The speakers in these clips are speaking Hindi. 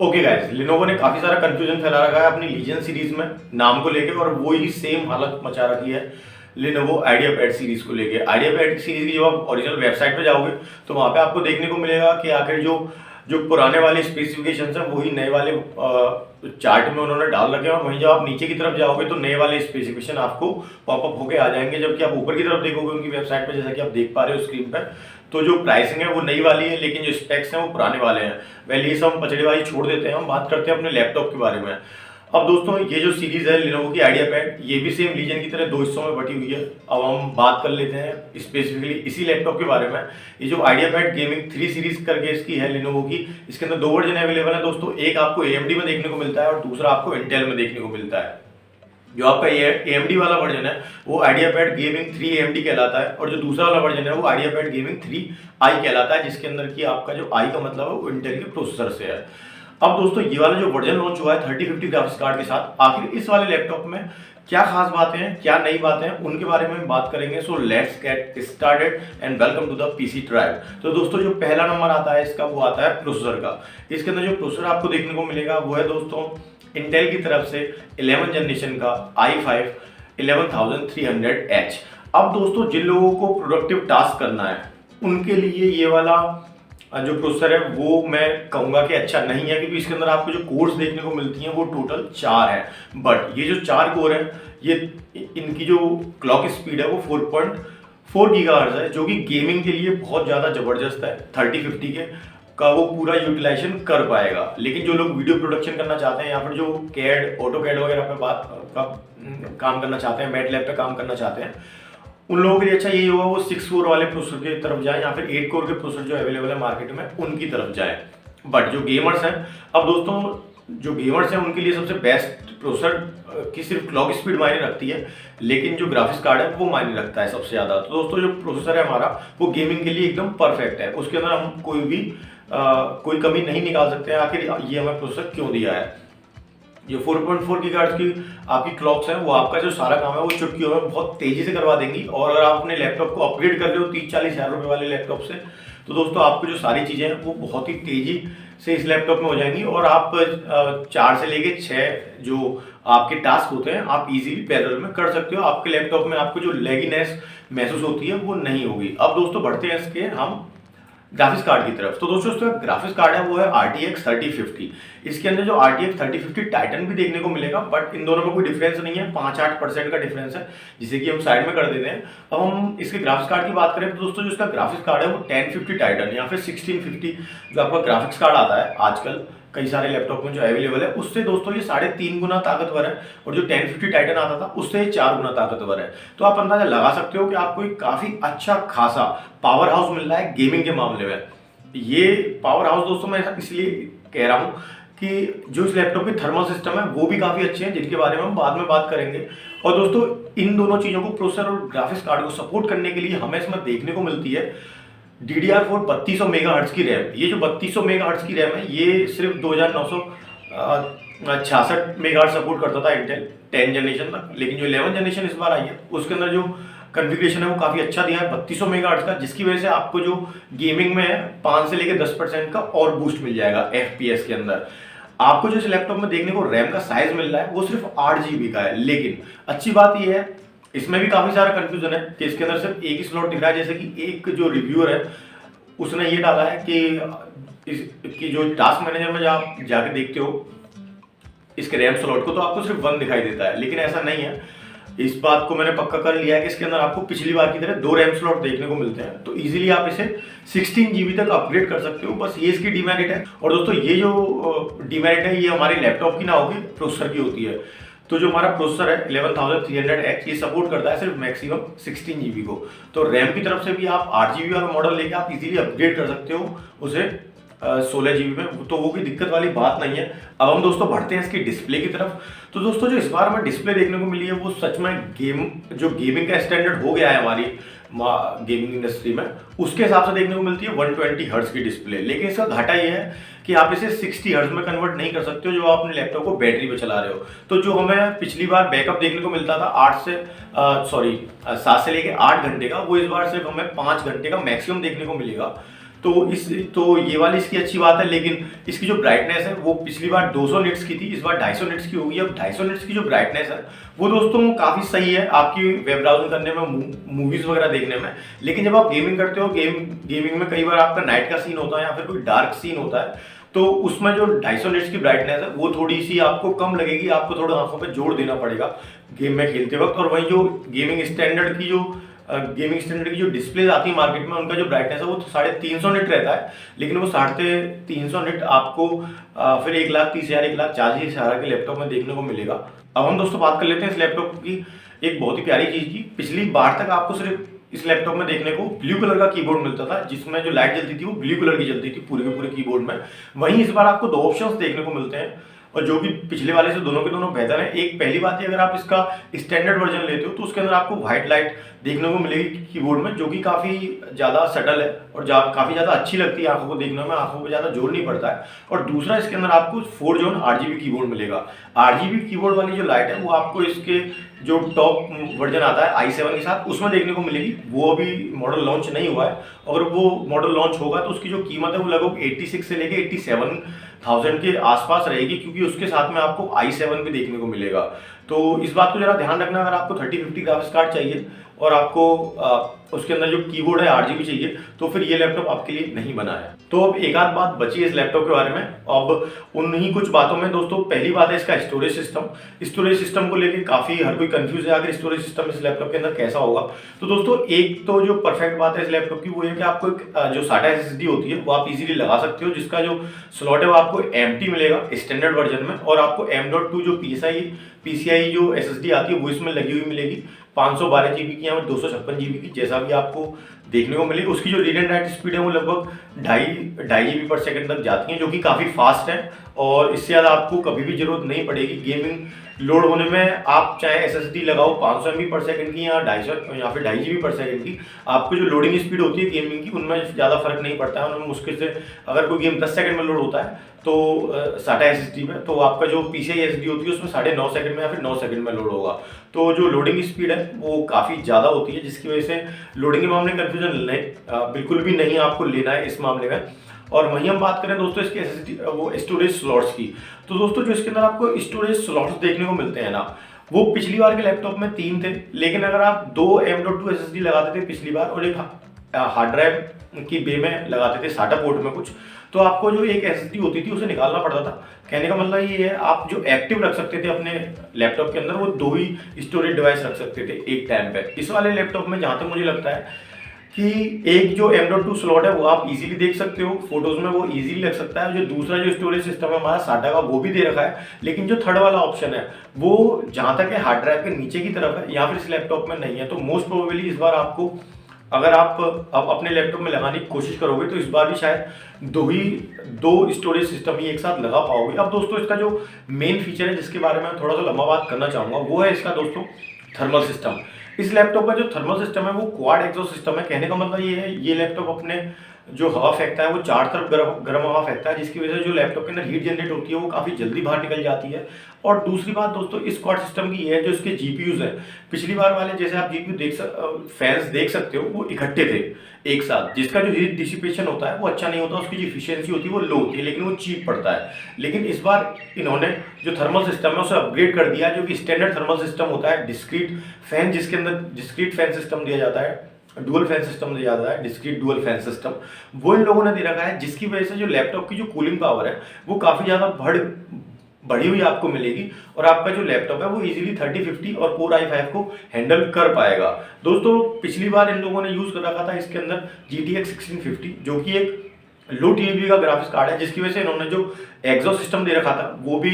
ओके गाइस, लिनोवो ने काफी सारा कंफ्यूजन फैला रखा है अपनी लीजियन सीरीज में नाम को लेके, और वो ही सेम हालत मचा रखी है लिनोवो आइडिया पैड सीरीज को लेके। आइडिया पैड सीरीज की जब आप ओरिजिनल वेबसाइट पे जाओगे तो वहां पे आपको देखने को मिलेगा कि आखिर जो जो पुराने वाले स्पेसिफिकेशंस हैं वही नए वाले चार्ट में उन्होंने डाल रखे हैं, और वहीं जब आप नीचे की तरफ जाओगे तो नए वाले स्पेसिफिकेशन आपको पॉपअप होके आ जाएंगे। जबकि आप ऊपर की तरफ देखोगे उनकी वेबसाइट पे, जैसा कि आप देख पा रहे हो स्क्रीन पर, तो जो प्राइसिंग है वो नई वाली है, लेकिन जो स्पेक्स हैं वो पुराने वाले हैं। वेल, ये सब पचड़े वाली छोड़ देते हैं, हम बात करते हैं अपने लैपटॉप के बारे में। अब दोस्तों, ये जो सीरीज है लिनोवो की आइडिया पैड, ये भी सेम लीजन की तरह दो हिस्सों में बटी हुई है। अब हम बात कर लेते हैं स्पेसिफिकली इसी लैपटॉप के बारे में। ये जो आइडिया पैड गेमिंग 3 सीरीज करके इसकी है लिनोवो की, इसके अंदर दो वर्जन अवेलेबल है दोस्तों। एक आपको AMD में देखने को मिलता है और दूसरा आपको इंटेल में देखने को मिलता है। जो आपका AMD वाला वर्जन है वो आइडिया पैड गेमिंग 3 AMD कहलाता है, और जो दूसरा वाला वर्जन है वो आइडिया पैड गेमिंग 3i कहलाता है, जिसके अंदर की आपका जो i का मतलब है वो इंटेल के प्रोसेसर से है। अब दोस्तों, ये वाला जो वर्जन लॉन्च हुआ है 3050 ग्राफिक्स कार्ड के साथ, आखिर इस वाले लैपटॉप में क्या खास बातें हैं, क्या नई बातें हैं, उनके बारे में बात करेंगे। So let's get started and welcome to the PC drive. तो दोस्तों, जो पहला नंबर आता है इसका, वो आता है प्रोसेसर का। इसके अंदर जो प्रोसेसर आपको देखने को मिलेगा वो है दोस्तों इंटेल की तरफ से 11 जनरेशन का i5 11300H। अब दोस्तों, जिन लोगों को प्रोडक्टिव टास्क करना है उनके लिए ये वाला जो प्रोसेसर है वो मैं कहूँगा कि अच्छा नहीं है, क्योंकि इसके अंदर आपको जो कोर्स देखने को मिलती हैं वो टोटल 4 है। बट ये जो 4 कोर है, ये इनकी जो क्लॉक स्पीड है वो 4.4 गीगाहर्ट्ज है, जो कि गेमिंग के लिए बहुत ज़्यादा ज़बरदस्त है। 3050 के का वो पूरा यूटिलाइजेशन कर पाएगा। लेकिन जो लोग वीडियो प्रोडक्शन करना चाहते हैं या फिर जो कैड ऑटो कैड वगैरह पे बात का काम करना चाहते हैं, मैटलैब पे काम करना चाहते हैं, उन लोगों के लिए अच्छा यही होगा वो 6 कोर वाले प्रोसेसर की तरफ जाए या फिर 8 कोर के प्रोसेसर जो अवेलेबल है मार्केट में उनकी तरफ जाए। बट जो गेमर्स हैं, अब दोस्तों जो गेमर्स हैं उनके लिए सबसे बेस्ट प्रोसेसर की सिर्फ क्लॉक स्पीड मायने रखती है, लेकिन जो ग्राफिक्स कार्ड है वो मायने रखता है सबसे ज़्यादा। तो दोस्तों, जो प्रोसेसर है हमारा वो गेमिंग के लिए एकदम परफेक्ट है। उसके अंदर हम कोई कमी नहीं निकाल सकते हैं आखिर ये हमें प्रोसेसर क्यों दिया है। जो 4.4 गीगाहर्ट्ज की आपकी क्लॉक्स हैं वो आपका जो सारा काम है वो चुटकियों में बहुत तेजी से करवा देंगी। और अगर आप अपने लैपटॉप को अपग्रेड कर रहे हो 30-40 हज़ार रुपये वाले लैपटॉप से, तो दोस्तों आपको जो सारी चीज़ें हैं वो बहुत ही तेजी से इस लैपटॉप में हो जाएंगी, और आप 4 से लेके 6 जो आपके टास्क होते हैं आप इजीली पैरेलल में कर सकते हो। आपके लैपटॉप में आपको जो लैगीनेस महसूस होती है वो नहीं होगी। अब दोस्तों, बढ़ते हैं इसके हम ग्राफिक्स कार्ड की तरफ। तो दोस्तों, इसका ग्राफिक्स कार्ड है वो है RTX 3050। इसके अंदर जो RTX 3050 टाइटन भी देखने को मिलेगा, बट इन दोनों में कोई डिफरेंस नहीं है, 5-8% का डिफरेंस है, जिसे कि हम साइड में कर देते हैं। अब हम इसके ग्राफिक्स कार्ड की बात करें तो दोस्तों, जो इसका ग्राफिक्स कार्ड है वो 1050 टाइटन या फिर 1650 जो आपका ग्राफिक्स कार्ड आता है आजकल कई सारे लैपटॉप में जो अवेलेबल है, उससे दोस्तों ये 3.5 गुना ताकतवर है, और जो 1050 टाइटन आता था उससे 4 गुना ताकतवर है। तो आप अंदाजा लगा सकते हो कि आपको एक काफी अच्छा खासा पावर हाउस मिल रहा है गेमिंग के मामले में। ये पावर हाउस दोस्तों मैं इसलिए कह रहा हूँ कि जो इस लैपटॉप की थर्मल सिस्टम है वो भी काफी अच्छे हैं, जिनके बारे में हम बाद में बात करेंगे। और दोस्तों, इन दोनों चीजों को, प्रोसेसर और ग्राफिक्स कार्ड को सपोर्ट करने के लिए हमें इसमें देखने को मिलती है DDR4 3200 मेगाहर्ट्ज की रैम। ये जो 3200 मेगाहर्ट्ज की रैम है ये सिर्फ 2966 मेगाहर्ट्ज सपोर्ट करता था इंटेल 10 जनरेशन तक, लेकिन जो 11 जनरेशन इस बार आई है उसके अंदर जो कॉन्फ़िगरेशन है वो काफ़ी अच्छा दिया है 3200 मेगाहर्ट्ज का, जिसकी वजह से आपको जो गेमिंग में 5 से लेकर 10% का और बूस्ट मिल जाएगा FPS के अंदर। आपको जो इस लैपटॉप में देखने को रैम का साइज मिल रहा है वो सिर्फ 8 GB का है, लेकिन अच्छी बात यह है इसमें भी काफी सारा कंफ्यूजन है कि इसके अंदर सिर्फ एक ही स्लॉट दिख रहा है। जैसे कि एक जो रिव्यूअर है उसने ये डाला है कि इसकी जो टास्क मैनेजर में आप जाके देखते हो इसके रैम स्लॉट को तो आपको सिर्फ 1 दिखाई देता है, लेकिन ऐसा नहीं है। इस बात को मैंने पक्का कर लिया है कि इसके अंदर आपको पिछली बार की तरह 2 रैम स्लॉट देखने को मिलते हैं, तो इजीली आप इसे 16 GB तक अपग्रेड कर सकते हो। बस ये इसकी डिमेरिट है। और दोस्तों, ये जो डिमेरिट है ये हमारे लैपटॉप की ना होगी, प्रोसेसर की होती है। तो जो हमारा प्रोसेसर है 11300H ये सपोर्ट करता है सिर्फ मैक्सिमम 16 GB को। तो रैम की तरफ से भी आप 8 GB वाला मॉडल लेके आप इजीली अपग्रेड कर सकते हो उसे 16 GB में, तो वो कोई दिक्कत वाली बात नहीं है। अब हम दोस्तों बढ़ते हैं इसकी डिस्प्ले की तरफ। तो दोस्तों, जो इस बार हमें डिस्प्ले देखने को मिली है वो सच में गेमिंग का स्टैंडर्ड हो गया है हमारी गेमिंग इंडस्ट्री में, उसके हिसाब से देखने को मिलती है 120 हर्ट्ज की डिस्प्ले। लेकिन इसका घाटा ये है कि आप इसे 60 हर्ट्ज में कन्वर्ट नहीं कर सकते हो जो आप अपने लैपटॉप को बैटरी पे चला रहे हो। तो जो हमें पिछली बार बैकअप देखने को मिलता था 7 से लेके 8 घंटे का, वो इस बार सिर्फ हमें 5 घंटे का मैक्सिमम देखने को मिलेगा। तो ये वाली इसकी अच्छी बात है। लेकिन इसकी जो ब्राइटनेस है वो पिछली बार 200 निट्स की थी, इस बार 250 निट्स की होगी। अब 250 निट्स की जो ब्राइटनेस है वो दोस्तों काफ़ी सही है आपकी वेब ब्राउजिंग करने में, मूवीज़ वगैरह देखने में। लेकिन जब आप गेमिंग करते हो, गेमिंग में कई बार आपका नाइट का सीन होता है या फिर कोई डार्क सीन होता है, तो उसमें जो 250 निट्स की ब्राइटनेस है वो थोड़ी सी आपको कम लगेगी, आपको थोड़ा आंखों पे जोर देना पड़ेगा गेम में खेलते वक्त। और वही जो गेमिंग स्टैंडर्ड की जो डिस्प्लेज आती है मार्केट में, उनका जो ब्राइटनेस है वो 350 निट रहता है, लेकिन वो 350 निट आपको फिर 1,30,000 1,40,000 के लैपटॉप में देखने को मिलेगा। अब हम दोस्तों बात कर लेते हैं इस लैपटॉप की एक बहुत ही प्यारी चीज़ की। पिछली बार तक आपको सिर्फ इस लैपटॉप में देखने को ब्लू कलर का कीबोर्ड मिलता था, जिसमें जो लाइट जलती थी वो ब्लू कलर की जलती थी पूरे के पूरे कीबोर्ड में। वहीं इस बार आपको 2 ऑप्शंस देखने को मिलते हैं, और जो कि पिछले वाले से दोनों के दोनों बेहतर है। एक पहली बात है, अगर आप इसका स्टैंडर्ड वर्जन लेते हो तो उसके अंदर आपको व्हाइट लाइट देखने को मिलेगी कीबोर्ड में, जो कि काफ़ी ज़्यादा सटल है और काफ़ी ज़्यादा अच्छी लगती है आंखों को देखने में, आंखों पर ज़्यादा जोर नहीं पड़ता है। और दूसरा, इसके अंदर आपको 4 जोन RGB कीबोर्ड मिलेगा। RGB कीबोर्ड वाली जो लाइट है वो आपको इसके जो टॉप वर्जन आता है i7 के साथ उसमें देखने को मिलेगी। वो अभी मॉडल लॉन्च नहीं हुआ है, अगर वो मॉडल लॉन्च होगा तो उसकी जो कीमत है वो लगभग 86 से लेके 87,000 के आसपास रहेगी, क्योंकि उसके साथ में आपको i7 भी देखने को मिलेगा। तो इस बात को जरा ध्यान रखना, अगर आपको 3050 ग्राफिक्स कार्ड चाहिए और आपको उसके अंदर जो कीबोर्ड है RGB चाहिए, तो फिर ये लैपटॉप आपके लिए नहीं बना है। तो अब एक आध बात बची है इस लैपटॉप के बारे में। अब उन्हीं कुछ बातों में दोस्तों, पहली बात है इसका स्टोरेज सिस्टम को लेके काफ़ी हर कोई कंफ्यूज है, आखिर स्टोरेज सिस्टम इस लैपटॉप के अंदर कैसा होगा। तो दोस्तों, एक तो जो परफेक्ट बात है इस लैपटॉप की वो है कि आपको एक जो SATA SSD होती है वो आप इजीली लगा सकते हो, जिसका जो स्लॉट है वो आपको एम्प्टी मिलेगा स्टैंडर्ड वर्जन में, और आपको M.2 जो PCI जो SSD आती है वो इसमें लगी हुई मिलेगी 512 GB की या 256 GB की, जैसा भी आपको देखने को मिलेगी। उसकी जो रीड एंड राइट स्पीड है वो लगभग 2.5 GB पर सेकंड तक जाती है, जो कि काफ़ी फास्ट है, और इससे ज़्यादा आपको कभी भी जरूरत नहीं पड़ेगी। गेमिंग लोड होने में आप चाहे SSD लगाओ 500 MB पर सेकंड की या 250 या फिर 2.5 GB पर सेकंड की, आपको जो लोडिंग स्पीड होती है गेमिंग की उनमें ज़्यादा फर्क नहीं पड़ता है। उनमें मुश्किल से अगर कोई गेम 10 सेकंड में लोड होता है तो SATA SSD में, तो आपका जो PCI SSD होती है उसमें 9.5 सेकंड में या फिर 9 सेकंड में लोड होगा। तो जो लोडिंग स्पीड है वो काफ़ी ज़्यादा होती है, जिसकी वजह से लोडिंग के मामले में कन्फ्यूजन बिल्कुल भी नहीं आपको लेना है इस मामले में। और वहीं हम बात करें दोस्तों इसके वो स्टोरेज स्लॉट्स की, तो दोस्तों जो इसके अंदर आपको स्टोरेज स्लॉट्स देखने को मिलते हैं ना, वो पिछली बार के लैपटॉप में 3 थे, लेकिन अगर आप 2 M.2 SSD लगाते थे पिछली बार और एक हार्ड ड्राइव की बे में लगाते थे SATA पोर्ट में कुछ, तो आपको जो एक SSD होती थी उसे निकालना पड़ता था। कहने का मतलब ये है, आप जो एक्टिव रख सकते थे अपने लैपटॉप के अंदर वो 2 ही स्टोरेज डिवाइस रख सकते थे एक टाइम पे। इस वाले लैपटॉप में जहाँ तक मुझे लगता है कि एक जो M.2 स्लॉट है वो आप इजीली देख सकते हो, फोटोज में वो इजीली लग सकता है। जो दूसरा जो स्टोरेज सिस्टम है हमारा SATA का वो भी दे रखा है, लेकिन जो थर्ड वाला ऑप्शन है वो जहाँ तक है हार्ड ड्राइव के नीचे की तरफ है, या फिर इस लैपटॉप में नहीं है। तो मोस्ट प्रोबेबली इस बार आपको, अगर आप अपने लैपटॉप में लगाने की कोशिश करोगे तो इस बार भी शायद 2 स्टोरेज सिस्टम ही एक साथ लगा पाओगे। अब दोस्तों इसका जो मेन फीचर है जिसके बारे में थोड़ा सा लंबा बात करना चाहूँगा वो है इसका दोस्तों थर्मल सिस्टम। इस लैपटॉप का जो थर्मल सिस्टम है वो क्वाड एग्जॉस्ट सिस्टम है। कहने का मतलब ये है, ये लैपटॉप अपने जो हवा फेंकता है वो चार तरफ गर्म हवा फेंकता है, जिसकी वजह से जो लैपटॉप के अंदर हीट जनरेट होती है वो काफ़ी जल्दी बाहर निकल जाती है। और दूसरी बात दोस्तों इस क्वाड सिस्टम की ये है, जो इसके जीपीयूज हैं, पिछली बार वाले जैसे आप जीपीयू फैंस देख सकते हो वो इकट्ठे थे एक साथ, जिसका जो हीट डिसिपेशन होता है वो अच्छा नहीं होता, उसकी जो इफिशियंसी होती है वो लो होती है, लेकिन वो चीप पड़ता है। लेकिन इस बार इन्होंने जो थर्मल सिस्टम है उसे अपग्रेड कर दिया, जो कि स्टैंडर्ड थर्मल सिस्टम होता है, डिस्क्रीट फैन, जिसके अंदर डिस्क्रीट फैन सिस्टम दिया जाता है, डुअल फैन सिस्टम दिया जाता है, डिस्क्रीट डुअल फैन सिस्टम, वो इन लोगों ने दे रखा है, जिसकी वजह से जो लैपटॉप की जो कूलिंग पावर है वो काफ़ी ज़्यादा बढ़ी हुई आपको मिलेगी, और आपका जो लैपटॉप है वो इजीली 3050 और Core i5 को हैंडल कर पाएगा। दोस्तों पिछली बार इन लोगों ने यूज़ कर रखा था इसके अंदर GTX 1650, जो कि एक लो TDP का ग्राफिक्स कार्ड है, जिसकी वजह से इन्होंने जो एग्जॉस्ट सिस्टम दे रखा था वो भी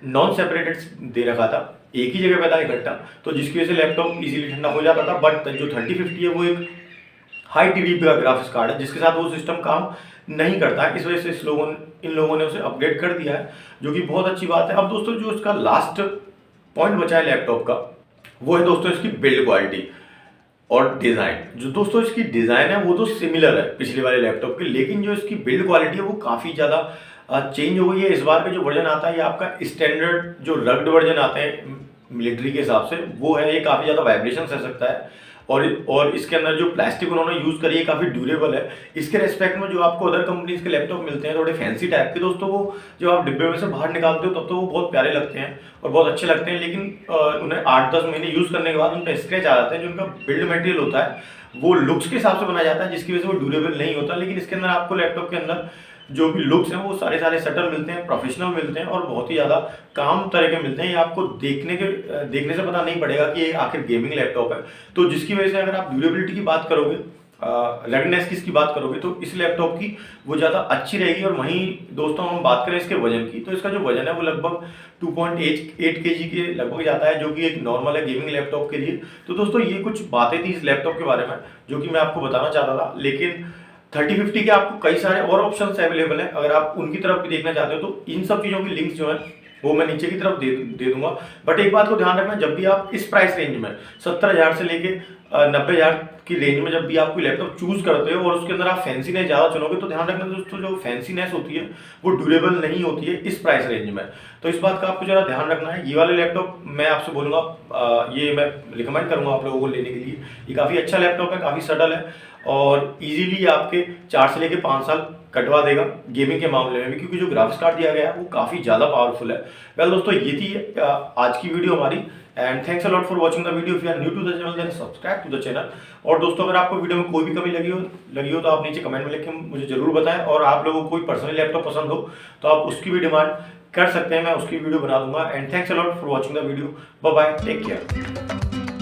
नॉन सेपरेटेड दे रखा था, एक ही जगह पे था इकट्ठा, तो जिसकी वजह से लैपटॉप इजीली ठंडा हो जाता था। बट जो 3050 है वो एक हाई TDP का ग्राफिक्स कार्ड है, जिसके साथ वो सिस्टम काम नहीं करता है, इस वजह से इन लोगों ने उसे अपग्रेड कर दिया है, जो कि बहुत अच्छी बात है। अब दोस्तों जो इसका लास्ट पॉइंट बचा है लैपटॉप का वो है दोस्तों इसकी बिल्ड क्वालिटी और डिज़ाइन। जो दोस्तों इसकी डिज़ाइन है वो तो सिमिलर है पिछले वाले लैपटॉप की, लेकिन जो इसकी बिल्ड क्वालिटी है वो काफ़ी ज़्यादा चेंज हो गई है। इस बार का जो वर्जन आता है ये आपका स्टैंडर्ड जो रग्ड वर्जन आते हैं मिलिट्री के हिसाब से वो है, ये काफ़ी ज़्यादा वाइब्रेशन सह सकता है, और इसके अंदर जो प्लास्टिक उन्होंने यूज़ करी है काफ़ी ड्यूरेबल है। इसके रेस्पेक्ट में जो आपको अदर कंपनीज के लैपटॉप मिलते हैं थोड़े फैंसी टाइप के दोस्तों, वो जब आप डिब्बे में से बाहर निकालते हो तब तो वो बहुत प्यारे लगते हैं और बहुत अच्छे लगते हैं, लेकिन उन्हें 8-10 महीने यूज़ करने के बाद उनका स्क्रैच आ जाता है। जो उनका बिल्ड मटेरियल होता है वो लुक्स के हिसाब से बनाया जाता है, जिसकी वजह से वो ड्यूरेबल नहीं होता। लेकिन इसके अंदर आपको लैपटॉप के अंदर जो भी लुक्स हैं वो सारे सटल मिलते हैं, प्रोफेशनल मिलते हैं और बहुत ही ज़्यादा काम तरह के मिलते हैं। ये आपको देखने से पता नहीं पड़ेगा कि ये आखिर गेमिंग लैपटॉप है। तो जिसकी वजह से अगर आप ड्यूरेबिलिटी की बात करोगे, रगनेस की इसकी बात करोगे, तो इस लैपटॉप की वो ज़्यादा अच्छी रहेगी। और वहीं दोस्तों हम बात करें इसके वजन की, तो इसका जो वजन है वो लगभग 2.8 kg के लगभग जाता है, जो कि एक नॉर्मल है गेमिंग लैपटॉप के लिए। तो दोस्तों ये कुछ बातें थी इस लैपटॉप के बारे में जो कि मैं आपको बताना चाहता था। लेकिन 3050 के आपको कई सारे और ऑप्शंस अवेलेबल हैं, अगर आप उनकी तरफ भी देखना चाहते हो तो इन सब चीज़ों की लिंक्स जो है वो मैं नीचे की तरफ दे दूंगा। बट एक बात को ध्यान रखना, जब भी आप इस प्राइस रेंज में 70,000 से लेके 90,000 की रेंज में जब भी आप कोई लैपटॉप चूज करते हो और उसके अंदर आप फैंसीनेस ज़्यादा चुनोगे, तो ध्यान रखना दोस्तों जो फैंसीनेस होती है वो ड्यूरेबल नहीं होती है इस प्राइस रेंज में। तो इस बात का आपको जरा ध्यान रखना है। ये वाले लैपटॉप मैं आपसे बोलूँगा, ये मैं रिकमेंड करूँगा आप लोगों को लेने के लिए। ये काफ़ी अच्छा लैपटॉप है, काफ़ी सटल है और इजीली आपके 4 से लेके 5 साल कटवा देगा गेमिंग के मामले में भी, क्योंकि जो ग्राफिक्स कार्ड दिया गया है वो काफ़ी ज़्यादा पावरफुल है। वेल दोस्तों, ये थी आज की वीडियो हमारी, and thanks a lot for watching the video. If you are new to the channel then subscribe to the channel. और दोस्तों, अगर आपको वीडियो में कोई भी कमी लगी हो तो आप नीचे कमेंट में लिख के मुझे जरूर बताएं। और आप लोगों को कोई पर्सनल लैपटॉप पसंद हो तो आप उसकी भी डिमांड कर सकते हैं, मैं उसकी वीडियो बना दूंगा। And thanks a lot for watching the video. Bye bye, take care.